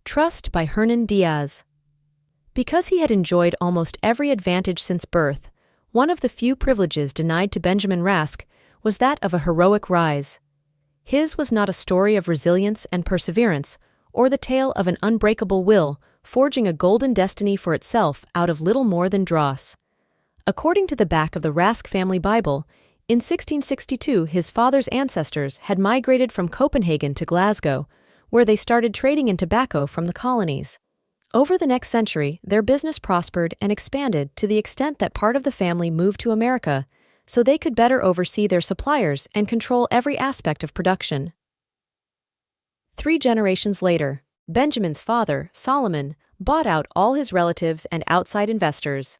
Trust by Hérnandyaz. Because he had enjoyed almost every advantage since birth, one of the few privileges denied to Benjamin Rask was that of a heroic rise. His was not a story of resilience and perseverance, or the tale of an unbreakable will forging a golden destiny for itself out of little more than dross. According to the back of the Rask family Bible, in 1662 his father's ancestors had migrated from Copenhagen to Glasgow, where they started trading in tobacco from the colonies. Over the next century, their business prospered and expanded to the extent that part of the family moved to America, so they could better oversee their suppliers and control every aspect of production. 3 generations later, Benjamin's father, Solomon, bought out all his relatives and outside investors.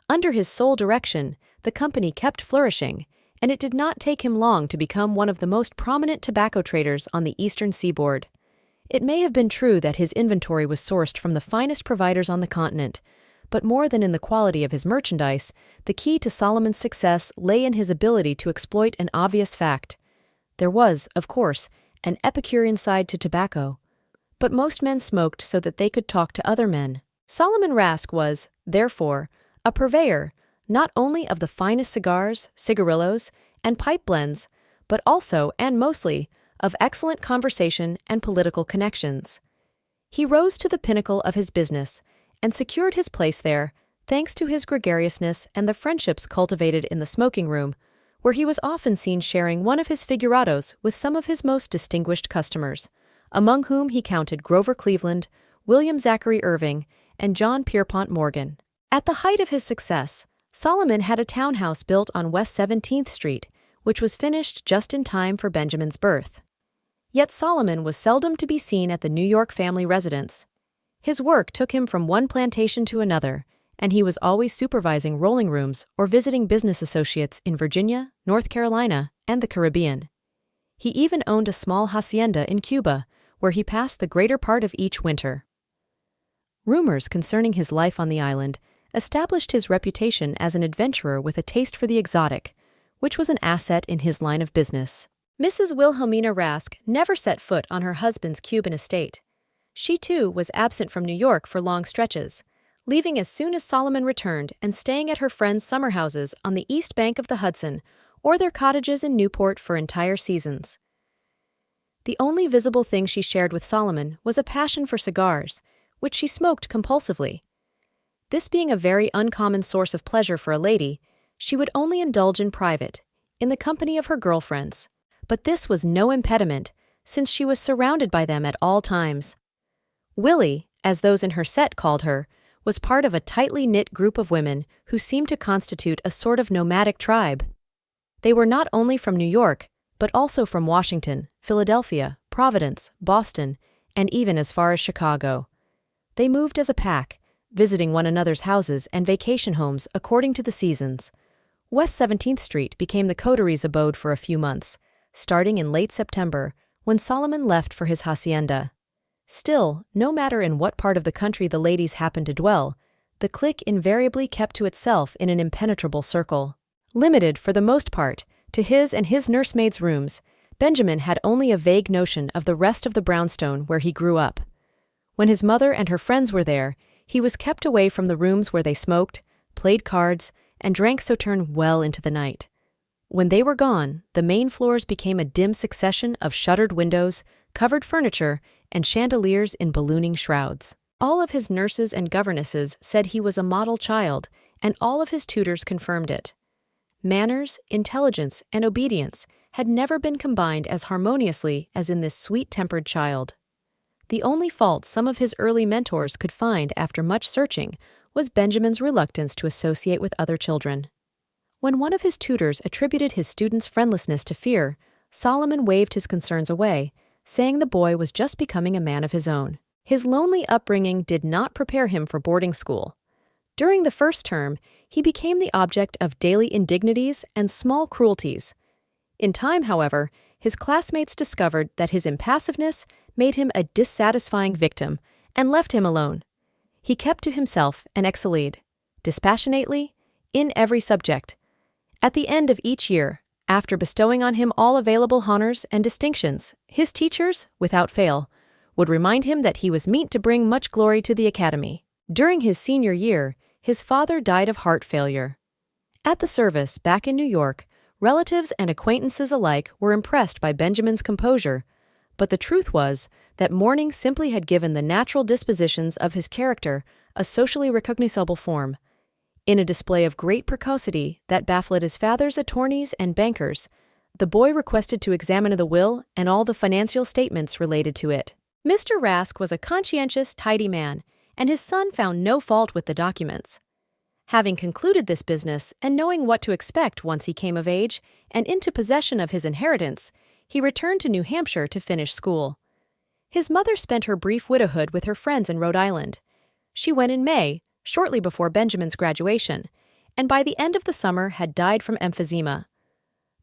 Under his sole direction, the company kept flourishing, and it did not take him long to become one of the most prominent tobacco traders on the eastern seaboard. It may have been true that his inventory was sourced from the finest providers on the continent, but more than in the quality of his merchandise, the key to Solomon's success lay in his ability to exploit an obvious fact. There was, of course, an Epicurean side to tobacco, but most men smoked so that they could talk to other men. Solomon Rask was, therefore, a purveyor not only of the finest cigars, cigarillos, and pipe blends, but also, and mostly, of excellent conversation and political connections. He rose to the pinnacle of his business and secured his place there thanks to his gregariousness and the friendships cultivated in the smoking room, where he was often seen sharing one of his figurados with some of his most distinguished customers, among whom he counted Grover Cleveland, William Zachary Irving, and John Pierpont Morgan. At the height of his success, Solomon had a townhouse built on West 17th Street, which was finished just in time for Benjamin's birth. Yet Solomon was seldom to be seen at the New York family residence. His work took him from one plantation to another, and he was always supervising rolling rooms or visiting business associates in Virginia, North Carolina, and the Caribbean. He even owned a small hacienda in Cuba, where he passed the greater part of each winter. Rumors concerning his life on the island established his reputation as an adventurer with a taste for the exotic, which was an asset in his line of business. Mrs. Wilhelmina Rask never set foot on her husband's Cuban estate. She, too, was absent from New York for long stretches, leaving as soon as Solomon returned and staying at her friends' summer houses on the east bank of the Hudson or their cottages in Newport for entire seasons. The only visible thing she shared with Solomon was a passion for cigars, which she smoked compulsively. This being a very uncommon source of pleasure for a lady, she would only indulge in private, in the company of her girlfriends. But this was no impediment, since she was surrounded by them at all times. Willie, as those in her set called her, was part of a tightly knit group of women who seemed to constitute a sort of nomadic tribe. They were not only from New York, but also from Washington, Philadelphia, Providence, Boston, and even as far as Chicago. They moved as a pack, visiting one another's houses and vacation homes according to the seasons. West 17th Street became the coteries' abode for a few months, starting in late September, when Solomon left for his hacienda. Still, no matter in what part of the country the ladies happened to dwell, the clique invariably kept to itself in an impenetrable circle. Limited, for the most part, to his and his nursemaid's rooms, Benjamin had only a vague notion of the rest of the brownstone where he grew up. When his mother and her friends were there, he was kept away from the rooms where they smoked, played cards, and drank sauterne well into the night. When they were gone, the main floors became a dim succession of shuttered windows, covered furniture, and chandeliers in ballooning shrouds. All of his nurses and governesses said he was a model child, and all of his tutors confirmed it. Manners, intelligence, and obedience had never been combined as harmoniously as in this sweet-tempered child. The only fault some of his early mentors could find after much searching was Benjamin's reluctance to associate with other children. When one of his tutors attributed his student's friendlessness to fear, Solomon waved his concerns away, saying the boy was just becoming a man of his own. His lonely upbringing did not prepare him for boarding school. During the first term, he became the object of daily indignities and small cruelties. In time, however, his classmates discovered that his impassiveness made him a dissatisfying victim and left him alone. He kept to himself and excelled, dispassionately, in every subject. At the end of each year, after bestowing on him all available honors and distinctions, his teachers, without fail, would remind him that he was meant to bring much glory to the academy. During his senior year, his father died of heart failure. At the service back in New York, relatives and acquaintances alike were impressed by Benjamin's composure, but the truth was that mourning simply had given the natural dispositions of his character a socially recognizable form. In a display of great precocity that baffled his father's attorneys and bankers, the boy requested to examine the will and all the financial statements related to it. Mr. Rask was a conscientious, tidy man, and his son found no fault with the documents. Having concluded this business and knowing what to expect once he came of age and into possession of his inheritance, he returned to New Hampshire to finish school. His mother spent her brief widowhood with her friends in Rhode Island. She went in May, shortly before Benjamin's graduation, and by the end of the summer had died from emphysema.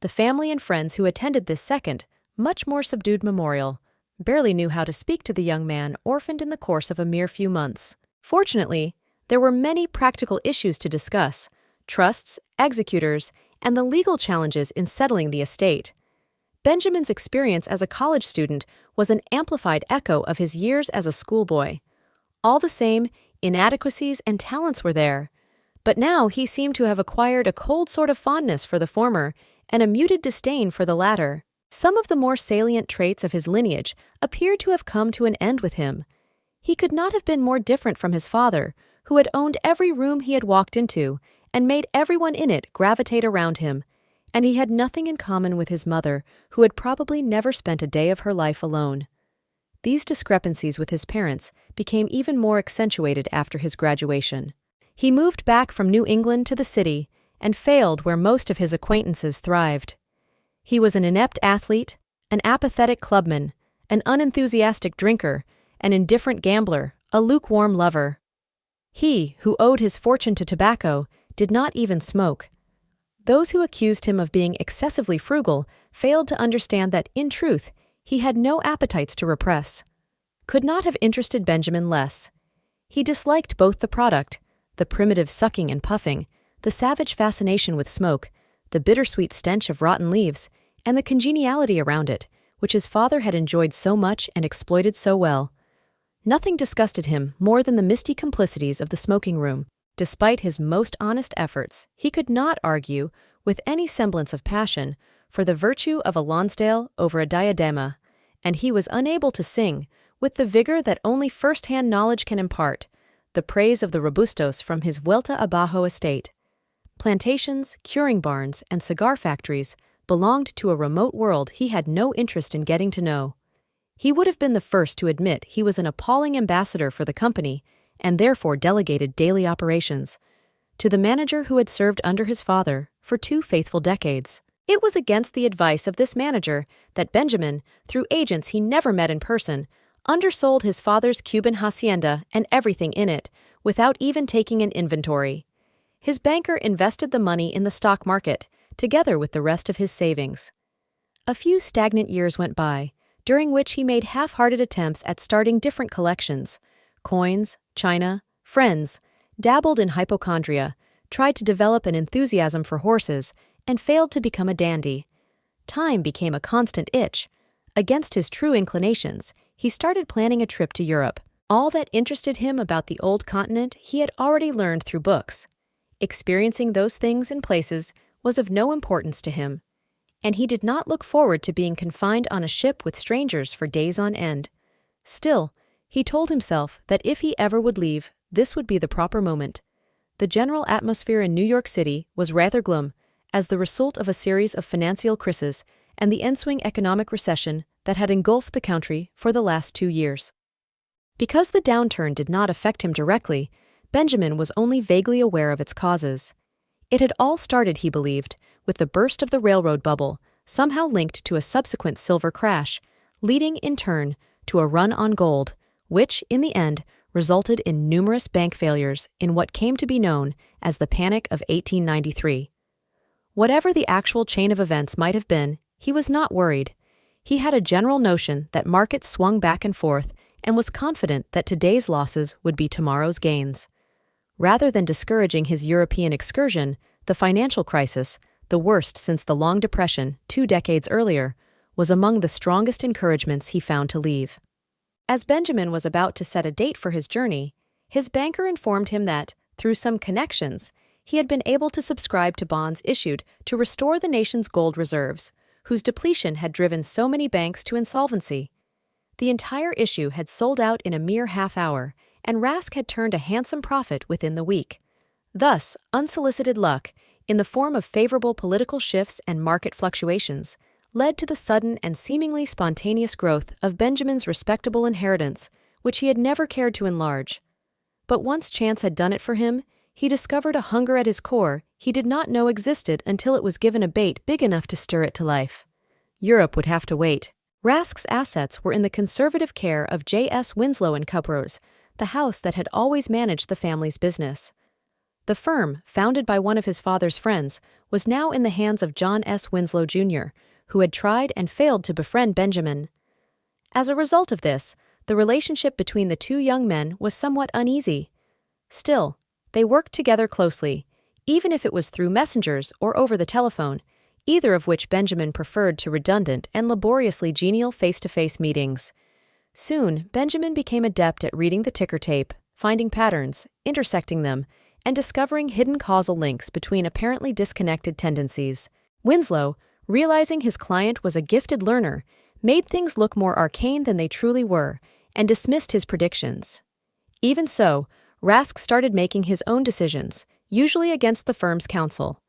The family and friends who attended this second, much more subdued memorial, barely knew how to speak to the young man orphaned in the course of a mere few months. Fortunately, there were many practical issues to discuss: trusts, executors, and the legal challenges in settling the estate. Benjamin's experience as a college student was an amplified echo of his years as a schoolboy. All the same, inadequacies and talents were there, but now he seemed to have acquired a cold sort of fondness for the former and a muted disdain for the latter. Some of the more salient traits of his lineage appeared to have come to an end with him. He could not have been more different from his father, who had owned every room he had walked into and made everyone in it gravitate around him, and he had nothing in common with his mother, who had probably never spent a day of her life alone. These discrepancies with his parents became even more accentuated after his graduation. He moved back from New England to the city and failed where most of his acquaintances thrived. He was an inept athlete, an apathetic clubman, an unenthusiastic drinker, an indifferent gambler, a lukewarm lover. He, who owed his fortune to tobacco, did not even smoke. Those who accused him of being excessively frugal failed to understand that, in truth, he had no appetites to repress. Could not have interested Benjamin less. He disliked both the product, the primitive sucking and puffing, the savage fascination with smoke, the bittersweet stench of rotten leaves, and the congeniality around it, which his father had enjoyed so much and exploited so well. Nothing disgusted him more than the misty complicities of the smoking room. Despite his most honest efforts, he could not argue, with any semblance of passion, for the virtue of a Lonsdale over a diadema, and he was unable to sing, with the vigor that only first-hand knowledge can impart, the praise of the Robustos from his Vuelta Abajo estate. Plantations, curing barns, and cigar factories belonged to a remote world he had no interest in getting to know. He would have been the first to admit he was an appalling ambassador for the company, and therefore delegated daily operations to the manager who had served under his father for 2 faithful decades. It was against the advice of this manager that Benjamin, through agents he never met in person, undersold his father's Cuban hacienda and everything in it, without even taking an inventory. His banker invested the money in the stock market, together with the rest of his savings. A few stagnant years went by, during which he made half-hearted attempts at starting different collections: coins, china, friends, dabbled in hypochondria, tried to develop an enthusiasm for horses, and failed to become a dandy. Time became a constant itch. Against his true inclinations, he started planning a trip to Europe. All that interested him about the old continent he had already learned through books. Experiencing those things and places was of no importance to him, and he did not look forward to being confined on a ship with strangers for days on end. Still, he told himself that if he ever would leave, this would be the proper moment. The general atmosphere in New York City was rather glum, as the result of a series of financial crises and the ensuing economic recession that had engulfed the country for the last 2 years. Because the downturn did not affect him directly, Benjamin was only vaguely aware of its causes. It had all started, he believed, with the burst of the railroad bubble, somehow linked to a subsequent silver crash, leading, in turn, to a run on gold, which, in the end, resulted in numerous bank failures in what came to be known as the Panic of 1893. Whatever the actual chain of events might have been, he was not worried. He had a general notion that markets swung back and forth and was confident that today's losses would be tomorrow's gains. Rather than discouraging his European excursion, the financial crisis, the worst since the Long Depression 2 decades earlier, was among the strongest encouragements he found to leave. As Benjamin was about to set a date for his journey, his banker informed him that, through some connections, he had been able to subscribe to bonds issued to restore the nation's gold reserves, whose depletion had driven so many banks to insolvency. The entire issue had sold out in a mere half hour, and Rask had turned a handsome profit within the week. Thus, unsolicited luck, in the form of favorable political shifts and market fluctuations, led to the sudden and seemingly spontaneous growth of Benjamin's respectable inheritance, which he had never cared to enlarge. But once chance had done it for him, he discovered a hunger at his core he did not know existed until it was given a bait big enough to stir it to life. Europe would have to wait. Rask's assets were in the conservative care of J.S. Winslow & Cupros, the house that had always managed the family's business. The firm, founded by one of his father's friends, was now in the hands of John S. Winslow, Jr., who had tried and failed to befriend Benjamin. As a result of this, the relationship between the two young men was somewhat uneasy. Still, they worked together closely, even if it was through messengers or over the telephone, either of which Benjamin preferred to redundant and laboriously genial face-to-face meetings. Soon, Benjamin became adept at reading the ticker tape, finding patterns, intersecting them, and discovering hidden causal links between apparently disconnected tendencies. Winslow, realizing his client was a gifted learner, made things look more arcane than they truly were, and dismissed his predictions. Even so, Rask started making his own decisions, usually against the firm's counsel.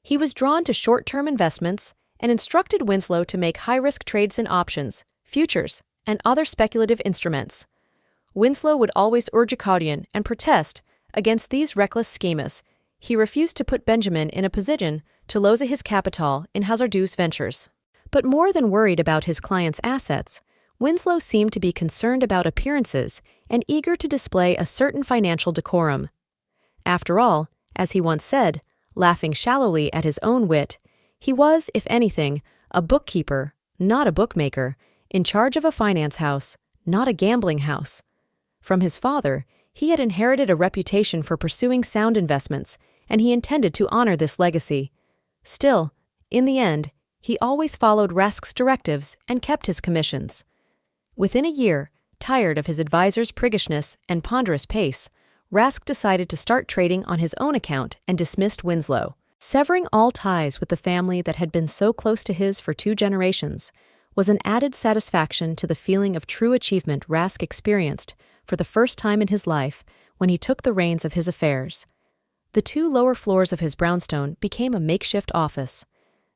He was drawn to short-term investments and instructed Winslow to make high-risk trades in options, futures, and other speculative instruments. Winslow would always urge caution and protest against these reckless schemes. He refused to put Benjamin in a position to lose his capital in hazardous ventures. But more than worried about his client's assets, Winslow seemed to be concerned about appearances and eager to display a certain financial decorum. After all, as he once said, laughing shallowly at his own wit, he was, if anything, a bookkeeper, not a bookmaker, in charge of a finance house, not a gambling house. From his father, he had inherited a reputation for pursuing sound investments, and he intended to honor this legacy. Still, in the end, he always followed Rask's directives and kept his commissions. Within a year, tired of his advisor's priggishness and ponderous pace, Rask decided to start trading on his own account and dismissed Winslow. Severing all ties with the family that had been so close to his for 2 generations was an added satisfaction to the feeling of true achievement Rask experienced for the first time in his life when he took the reins of his affairs. The 2 lower floors of his brownstone became a makeshift office.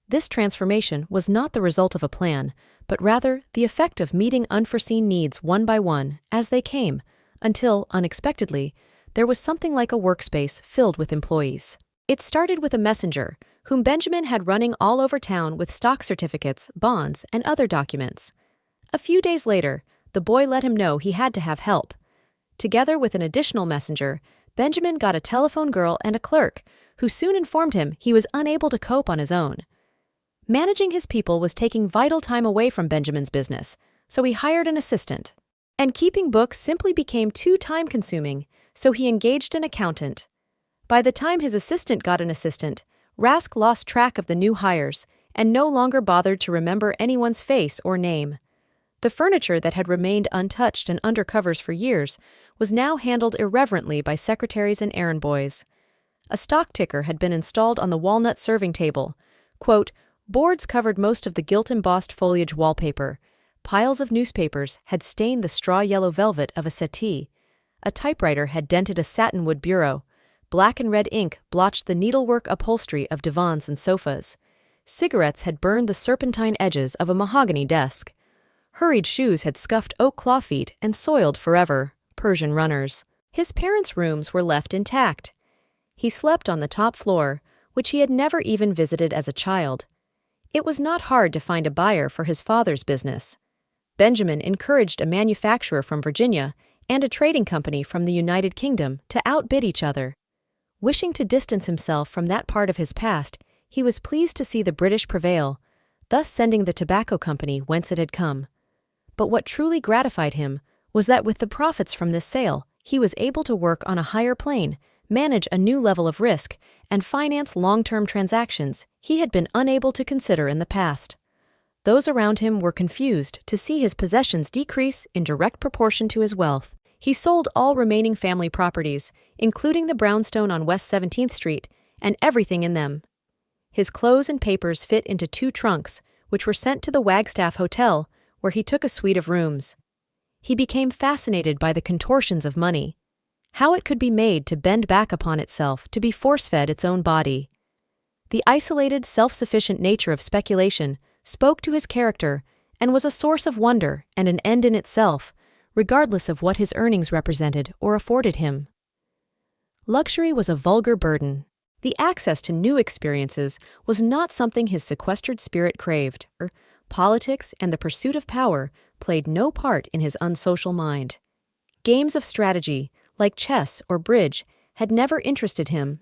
This transformation was not the result of a plan, but rather the effect of meeting unforeseen needs one by one as they came, until, unexpectedly, there was something like a workspace filled with employees. It started with a messenger, whom Benjamin had running all over town with stock certificates, bonds, and other documents. A few days later, the boy let him know he had to have help. Together with an additional messenger, Benjamin got a telephone girl and a clerk, who soon informed him he was unable to cope on his own. Managing his people was taking vital time away from Benjamin's business, so he hired an assistant. And keeping books simply became too time-consuming, so he engaged an accountant. By the time his assistant got an assistant, Rask lost track of the new hires and no longer bothered to remember anyone's face or name. The furniture that had remained untouched and under covers for years was now handled irreverently by secretaries and errand boys. A stock ticker had been installed on the walnut serving table. Quote, boards covered most of the gilt-embossed foliage wallpaper. Piles of newspapers had stained the straw-yellow velvet of a settee. A typewriter had dented a satinwood bureau. Black and red ink blotched the needlework upholstery of divans and sofas. Cigarettes had burned the serpentine edges of a mahogany desk. Hurried shoes had scuffed oak claw feet and soiled forever Persian runners. His parents' rooms were left intact. He slept on the top floor, which he had never even visited as a child. It was not hard to find a buyer for his father's business. Benjamin encouraged a manufacturer from Virginia and a trading company from the United Kingdom to outbid each other. Wishing to distance himself from that part of his past, he was pleased to see the British prevail, thus sending the tobacco company whence it had come. But what truly gratified him was that with the profits from this sale, he was able to work on a higher plane, manage a new level of risk, and finance long-term transactions he had been unable to consider in the past. Those around him were confused to see his possessions decrease in direct proportion to his wealth. He sold all remaining family properties, including the brownstone on West 17th Street, and everything in them. His clothes and papers fit into 2 trunks, which were sent to the Wagstaff Hotel, where he took a suite of rooms. He became fascinated by the contortions of money, how it could be made to bend back upon itself to be force-fed its own body. The isolated, self-sufficient nature of speculation spoke to his character and was a source of wonder and an end in itself, regardless of what his earnings represented or afforded him. Luxury was a vulgar burden. The access to new experiences was not something his sequestered spirit craved. Politics and the pursuit of power played no part in his unsocial mind. Games of strategy, like chess or bridge, had never interested him.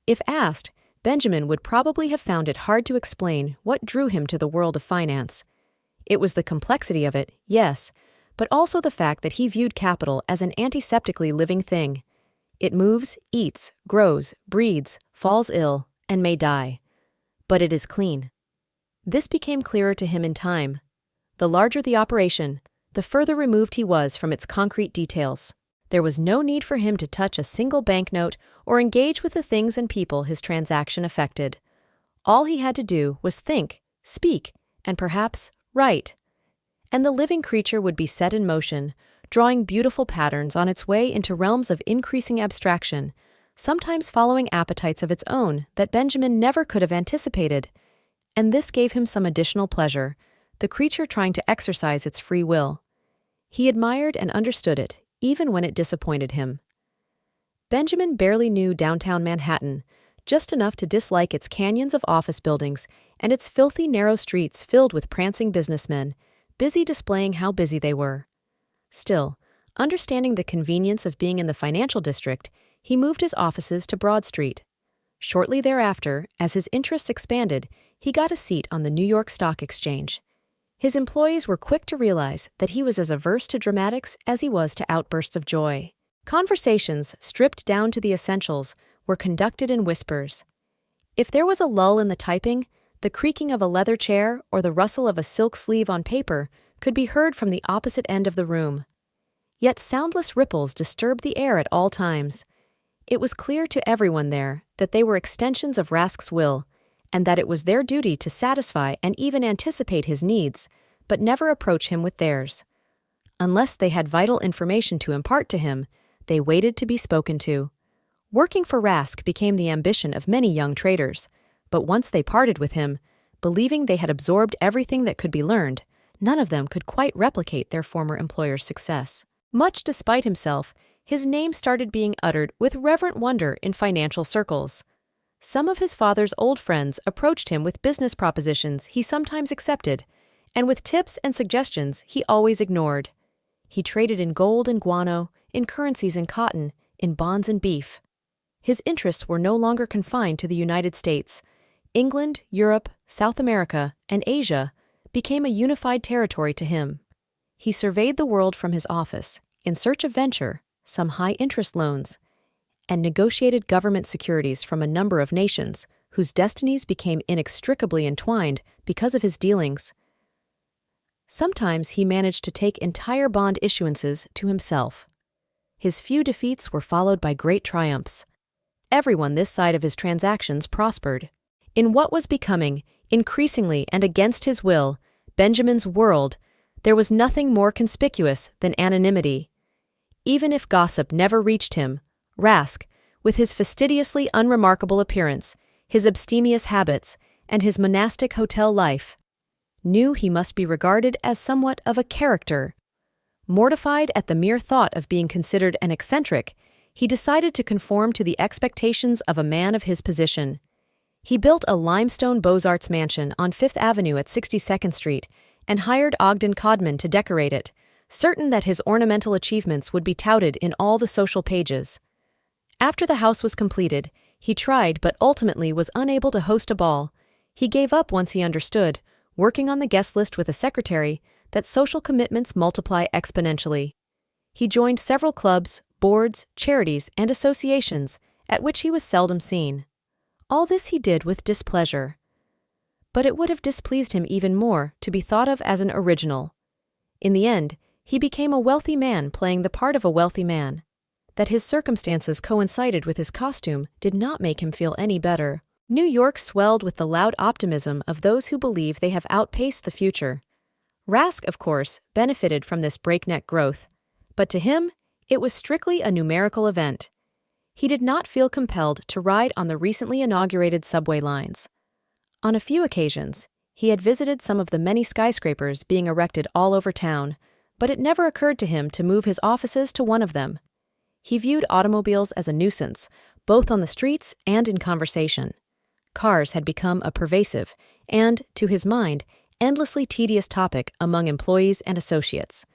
If asked, Benjamin would probably have found it hard to explain what drew him to the world of finance. It was the complexity of it, yes, but also the fact that he viewed capital as an antiseptically living thing. It moves, eats, grows, breeds, falls ill, and may die. But it is clean. This became clearer to him in time. The larger the operation, the further removed he was from its concrete details. There was no need for him to touch a single banknote or engage with the things and people his transaction affected. All he had to do was think, speak, and perhaps write. And the living creature would be set in motion, drawing beautiful patterns on its way into realms of increasing abstraction, sometimes following appetites of its own that Benjamin never could have anticipated. And this gave him some additional pleasure, the creature trying to exercise its free will. He admired and understood it, even when it disappointed him. Benjamin barely knew downtown Manhattan, just enough to dislike its canyons of office buildings and its filthy, narrow streets filled with prancing businessmen, busy displaying how busy they were. Still, understanding the convenience of being in the financial district, he moved his offices to Broad Street. Shortly thereafter, as his interests expanded, he got a seat on the New York Stock Exchange. His employees were quick to realize that he was as averse to dramatics as he was to outbursts of joy. Conversations, stripped down to the essentials, were conducted in whispers. If there was a lull in the typing, the creaking of a leather chair or the rustle of a silk sleeve on paper could be heard from the opposite end of the room. Yet soundless ripples disturbed the air at all times. It was clear to everyone there that they were extensions of Rask's will, and that it was their duty to satisfy and even anticipate his needs, but never approach him with theirs. Unless they had vital information to impart to him, they waited to be spoken to. Working for Rask became the ambition of many young traders, but once they parted with him, believing they had absorbed everything that could be learned, none of them could quite replicate their former employer's success. Much despite himself, his name started being uttered with reverent wonder in financial circles. Some of his father's old friends approached him with business propositions he sometimes accepted, and with tips and suggestions he always ignored. He traded in gold and guano, in currencies and cotton, in bonds and beef. His interests were no longer confined to the United States. England, Europe, South America, and Asia became a unified territory to him. He surveyed the world from his office, in search of venture, some high-interest loans, and negotiated government securities from a number of nations whose destinies became inextricably entwined because of his dealings. Sometimes he managed to take entire bond issuances to himself. His few defeats were followed by great triumphs. Everyone this side of his transactions prospered. In what was becoming, increasingly and against his will, Benjamin's world, there was nothing more conspicuous than anonymity. Even if gossip never reached him, Rask, with his fastidiously unremarkable appearance, his abstemious habits, and his monastic hotel life, knew he must be regarded as somewhat of a character. Mortified at the mere thought of being considered an eccentric, he decided to conform to the expectations of a man of his position. He built a limestone Beaux-Arts mansion on Fifth Avenue at 62nd Street and hired Ogden Codman to decorate it, certain that his ornamental achievements would be touted in all the social pages. After the house was completed, he tried but ultimately was unable to host a ball. He gave up once he understood, working on the guest list with a secretary, that social commitments multiply exponentially. He joined several clubs, boards, charities, and associations, at which he was seldom seen. All this he did with displeasure. but it would have displeased him even more to be thought of as an original. In the end, he became a wealthy man playing the part of a wealthy man. That his circumstances coincided with his costume did not make him feel any better. New York swelled with the loud optimism of those who believe they have outpaced the future. Rask, of course, benefited from this breakneck growth, but to him, it was strictly a numerical event. He did not feel compelled to ride on the recently inaugurated subway lines. On a few occasions, he had visited some of the many skyscrapers being erected all over town, but it never occurred to him to move his offices to one of them. He viewed automobiles as a nuisance, both on the streets and in conversation. Cars had become a pervasive and, to his mind, endlessly tedious topic among employees and associates.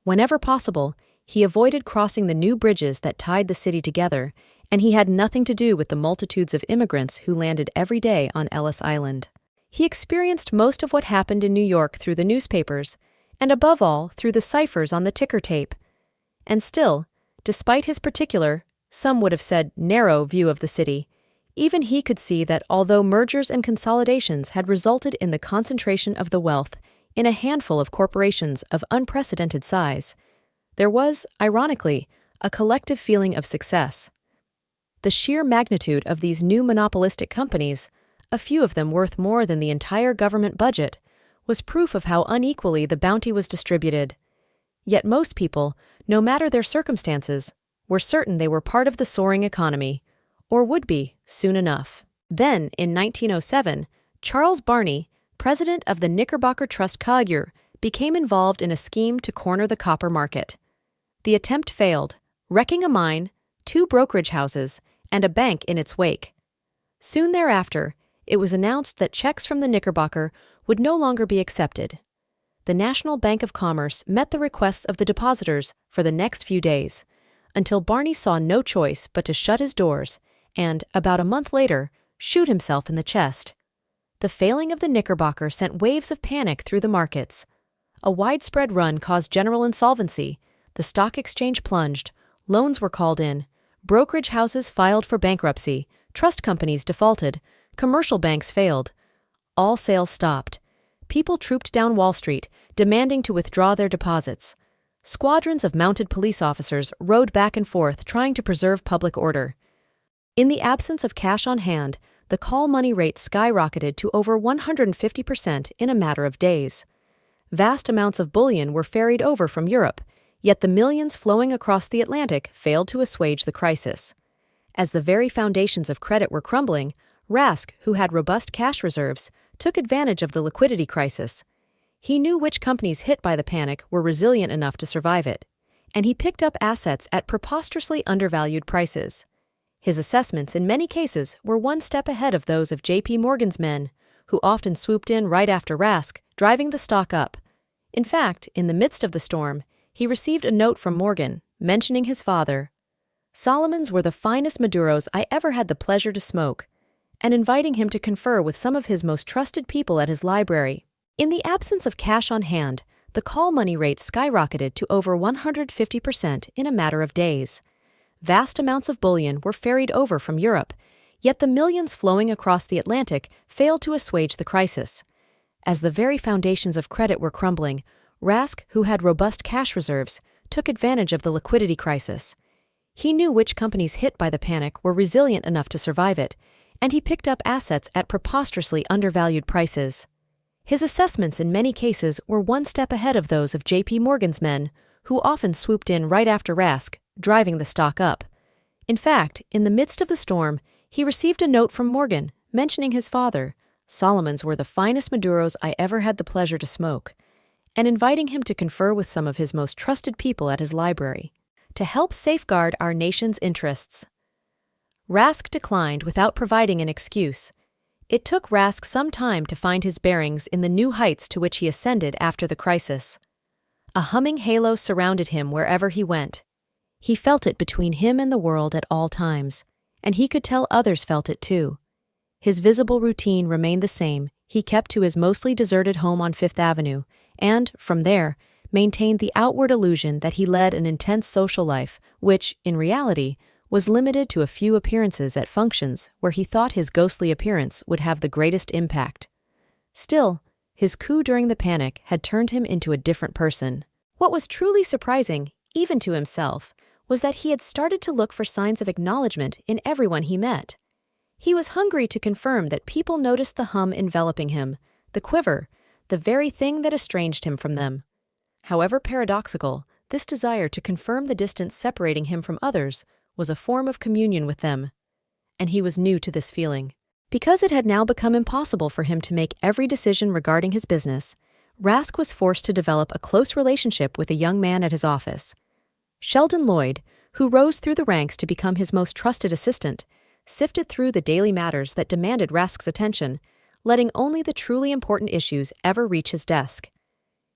Whenever possible, he avoided crossing the new bridges that tied the city together, and he had nothing to do with the multitudes of immigrants who landed every day on Ellis Island. He experienced most of what happened in New York through the newspapers, and above all through the ciphers on the ticker tape. And still, despite his particular, some would have said narrow view of the city, even he could see that although mergers and consolidations had resulted in the concentration of the wealth in a handful of corporations of unprecedented size, there was, ironically, a collective feeling of success. The sheer magnitude of these new monopolistic companies, a few of them worth more than the entire government budget, was proof of how unequally the bounty was distributed. Yet most people, no matter their circumstances, were certain they were part of the soaring economy, or would be soon enough. Then, in 1907, Charles Barney, president of the Knickerbocker Trust Collyer, became involved in a scheme to corner the copper market. The attempt failed, wrecking a mine, 2 brokerage houses, and a bank in its wake. Soon thereafter, it was announced that checks from the Knickerbocker would no longer be accepted. The National Bank of Commerce met the requests of the depositors for the next few days, until Barney saw no choice but to shut his doors and, about a month later, shoot himself in the chest. The failing of the Knickerbocker sent waves of panic through the markets. A widespread run caused general insolvency, the stock exchange plunged, loans were called in, brokerage houses filed for bankruptcy, trust companies defaulted, commercial banks failed. All sales stopped. People trooped down Wall Street, demanding to withdraw their deposits. Squadrons of mounted police officers rode back and forth trying to preserve public order. In the absence of cash on hand, the call money rate skyrocketed to over 150% in a matter of days. Vast amounts of bullion were ferried over from Europe, yet the millions flowing across the Atlantic failed to assuage the crisis. As the very foundations of credit were crumbling, Rask, who had robust cash reserves, took advantage of the liquidity crisis. He knew which companies hit by the panic were resilient enough to survive it, and he picked up assets at preposterously undervalued prices. His assessments in many cases were one step ahead of those of J.P. Morgan's men, who often swooped in right after Rask, driving the stock up. In fact, in the midst of the storm, he received a note from Morgan, mentioning his father. Solomon's were the finest Maduros I ever had the pleasure to smoke, and inviting him to confer with some of his most trusted people at his library. In the absence of cash on hand, the call money rate skyrocketed to over 150% in a matter of days. Vast amounts of bullion were ferried over from Europe, yet the millions flowing across the Atlantic failed to assuage the crisis. As the very foundations of credit were crumbling, Rask, who had robust cash reserves, took advantage of the liquidity crisis. He knew which companies hit by the panic were resilient enough to survive it, and he picked up assets at preposterously undervalued prices. His assessments in many cases were one step ahead of those of J.P. Morgan's men, who often swooped in right after Rask, driving the stock up. In fact, in the midst of the storm, he received a note from Morgan, mentioning his father. Solomon's were the finest Maduros I ever had the pleasure to smoke, and inviting him to confer with some of his most trusted people at his library, to help safeguard our nation's interests. Rask declined without providing an excuse. It took Rask some time to find his bearings in the new heights to which he ascended after the crisis. A humming halo surrounded him wherever he went. He felt it between him and the world at all times, and he could tell others felt it too. His visible routine remained the same. He kept to his mostly deserted home on Fifth Avenue, and, from there, maintained the outward illusion that he led an intense social life, which, in reality, was limited to a few appearances at functions where he thought his ghostly appearance would have the greatest impact. Still, his coup during the panic had turned him into a different person. What was truly surprising, even to himself, was that he had started to look for signs of acknowledgement in everyone he met. He was hungry to confirm that people noticed the hum enveloping him, the quiver, the very thing that estranged him from them. However paradoxical, this desire to confirm the distance separating him from others was a form of communion with them. And he was new to this feeling. Because it had now become impossible for him to make every decision regarding his business, Rask was forced to develop a close relationship with a young man at his office. Sheldon Lloyd, who rose through the ranks to become his most trusted assistant, sifted through the daily matters that demanded Rask's attention, letting only the truly important issues ever reach his desk.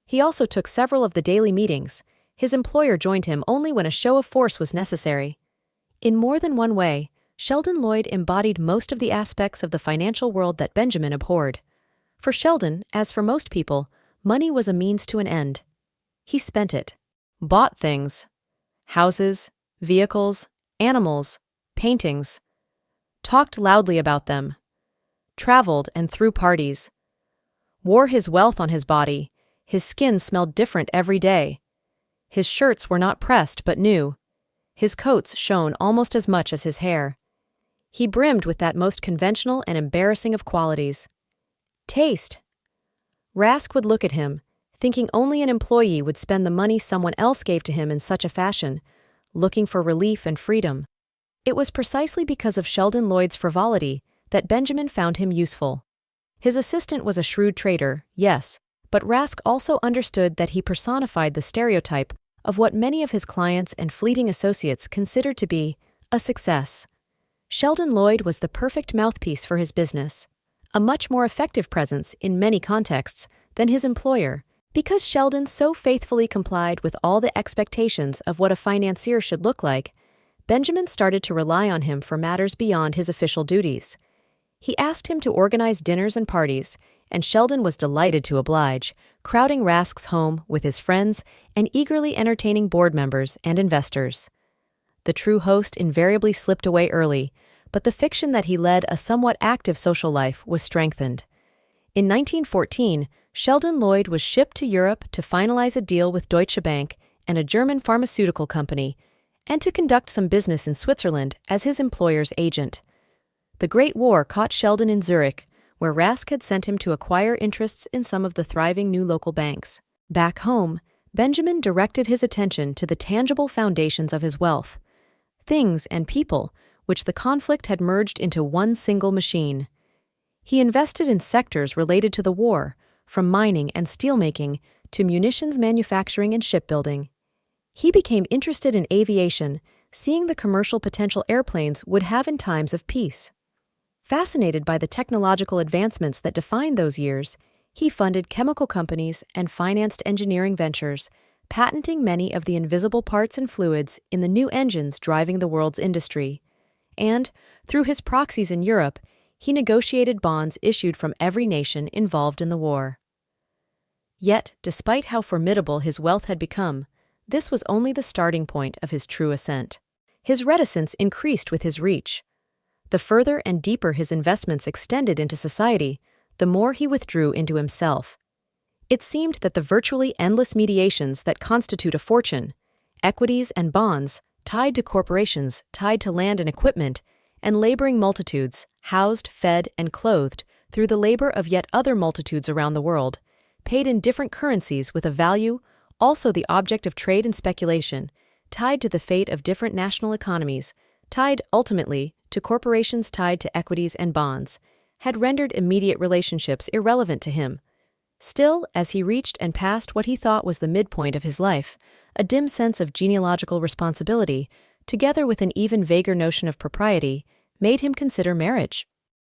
He also took several of the daily meetings. His employer joined him only when a show of force was necessary. In more than one way, Sheldon Lloyd embodied most of the aspects of the financial world that Benjamin abhorred. For Sheldon, as for most people, money was a means to an end. He spent it, bought things, houses, vehicles, animals, paintings, talked loudly about them, traveled and threw parties, wore his wealth on his body. His skin smelled different every day. His shirts were not pressed but new. His coats shone almost as much as his hair. He brimmed with that most conventional and embarrassing of qualities: taste. Rask would look at him, thinking only an employee would spend the money someone else gave to him in such a fashion, looking for relief and freedom. It was precisely because of Sheldon Lloyd's frivolity that Benjamin found him useful. His assistant was a shrewd trader, yes, but Rask also understood that he personified the stereotype of what many of his clients and fleeting associates considered to be a success. Sheldon Lloyd was the perfect mouthpiece for his business, a much more effective presence in many contexts than his employer, because Sheldon so faithfully complied with all the expectations of what a financier should look like. Benjamin started to rely on him for matters beyond his official duties. He asked him to organize dinners and parties, and Sheldon was delighted to oblige, crowding Rask's home with his friends and eagerly entertaining board members and investors. The true host invariably slipped away early, but the fiction that he led a somewhat active social life was strengthened. In 1914, Sheldon Lloyd was shipped to Europe to finalize a deal with Deutsche Bank and a German pharmaceutical company, and to conduct some business in Switzerland as his employer's agent. The Great War caught Sheldon in Zurich, where Rask had sent him to acquire interests in some of the thriving new local banks. Back home, Benjamin directed his attention to the tangible foundations of his wealth, things and people, which the conflict had merged into one single machine. He invested in sectors related to the war, from mining and steelmaking to munitions manufacturing and shipbuilding. He became interested in aviation, seeing the commercial potential airplanes would have in times of peace. Fascinated by the technological advancements that defined those years, he funded chemical companies and financed engineering ventures, patenting many of the invisible parts and fluids in the new engines driving the world's industry. And, through his proxies in Europe, he negotiated bonds issued from every nation involved in the war. Yet, despite how formidable his wealth had become, this was only the starting point of his true ascent. His reticence increased with his reach. The further and deeper his investments extended into society, the more he withdrew into himself. It seemed that the virtually endless mediations that constitute a fortune, equities and bonds, tied to corporations, tied to land and equipment, and laboring multitudes, housed, fed, and clothed through the labor of yet other multitudes around the world, paid in different currencies with a value, also the object of trade and speculation, tied to the fate of different national economies, tied, ultimately, to corporations tied to equities and bonds, had rendered immediate relationships irrelevant to him. Still, as he reached and passed what he thought was the midpoint of his life, a dim sense of genealogical responsibility, together with an even vaguer notion of propriety, made him consider marriage.